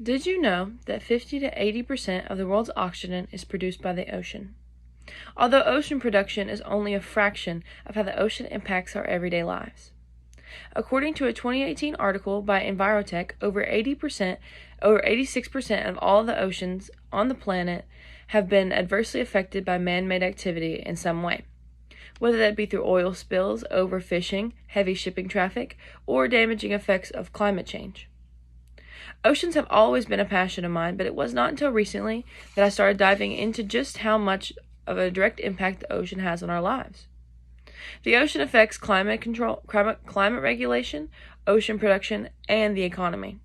Did you know that 50 to 80% of the world's oxygen is produced by the ocean? Although ocean production is only a fraction of how the ocean impacts our everyday lives. According to a 2018 article by Envirotech, over 86% of all the oceans on the planet have been adversely affected by man-made activity in some way, whether that be through oil spills, overfishing, heavy shipping traffic, or damaging effects of climate change. Oceans have always been a passion of mine, but it was not until recently that I started diving into just how much of a direct impact the ocean has on our lives. The ocean affects climate control, climate regulation, ocean production, and the economy.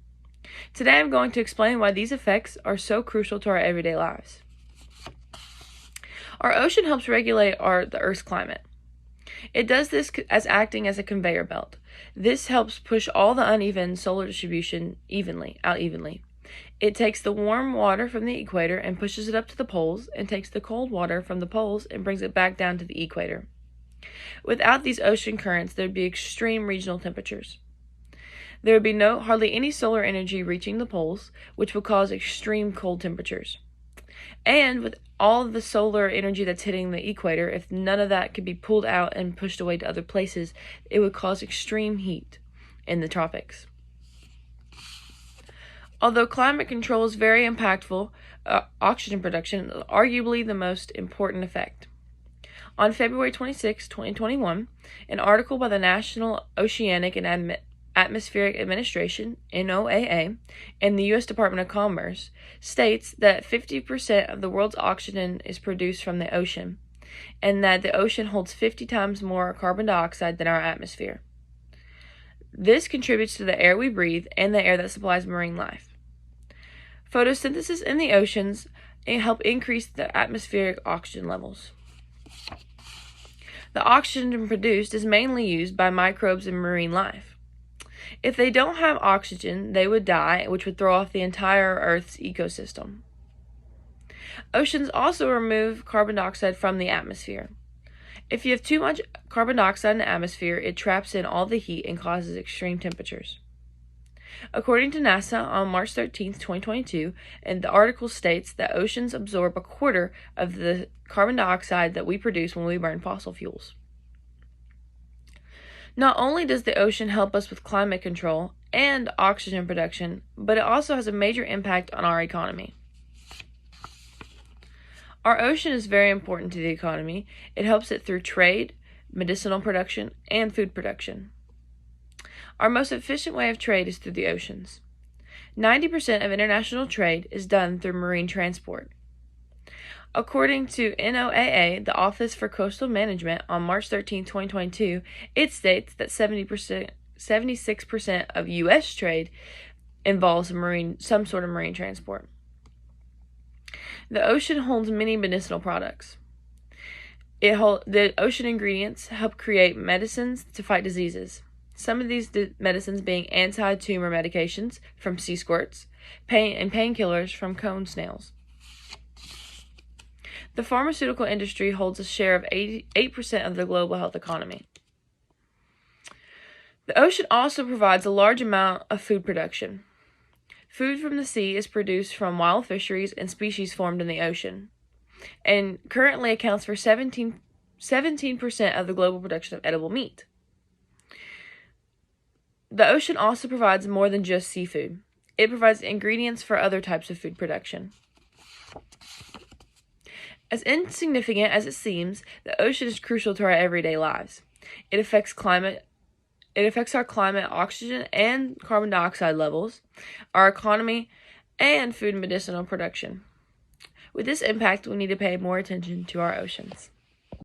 Today I'm going to explain why these effects are so crucial to our everyday lives. Our ocean helps regulate the Earth's climate. It does this as acting as a conveyor belt. This helps push all the uneven solar distribution out evenly. It takes the warm water from the equator and pushes it up to the poles, and takes the cold water from the poles and brings it back down to the equator. Without these ocean currents, there would be extreme regional temperatures. There would be hardly any solar energy reaching the poles, which would cause extreme cold temperatures. And with all of the solar energy that's hitting the equator, if none of that could be pulled out and pushed away to other places, it would cause extreme heat in the tropics. Although climate control is very impactful, oxygen production is arguably the most important effect. On February 26, 2021, an article by the National Oceanic and Atmospheric Administration, NOAA, and the U.S. Department of Commerce states that 50% of the world's oxygen is produced from the ocean, and that the ocean holds 50 times more carbon dioxide than our atmosphere. This contributes to the air we breathe and the air that supplies marine life. Photosynthesis in the oceans help increase the atmospheric oxygen levels. The oxygen produced is mainly used by microbes and marine life. If they don't have oxygen, they would die, which would throw off the entire Earth's ecosystem. Oceans also remove carbon dioxide from the atmosphere. If you have too much carbon dioxide in the atmosphere, it traps in all the heat and causes extreme temperatures. According to NASA, on March 13, 2022, and the article states that oceans absorb a quarter of the carbon dioxide that we produce when we burn fossil fuels. Not only does the ocean help us with climate control and oxygen production, but it also has a major impact on our economy. Our ocean is very important to the economy. It helps it through trade, medicinal production, and food production. Our most efficient way of trade is through the oceans. 90% of international trade is done through marine transport. According to NOAA, the Office for Coastal Management, on March 13, 2022, it states that 76% of U.S. trade involves some sort of marine transport. The ocean holds many medicinal products. The ocean ingredients help create medicines to fight diseases. Some of these medicines being anti-tumor medications from sea squirts, and painkillers from cone snails. The pharmaceutical industry holds a share of 88% of the global health economy. The ocean also provides a large amount of food production. Food from the sea is produced from wild fisheries and species formed in the ocean, and currently accounts for 17% of the global production of edible meat. The ocean also provides more than just seafood. It provides ingredients for other types of food production. As insignificant as it seems, the ocean is crucial to our everyday lives. It affects our climate, oxygen and carbon dioxide levels, our economy, and food and medicinal production. With this impact, we need to pay more attention to our oceans.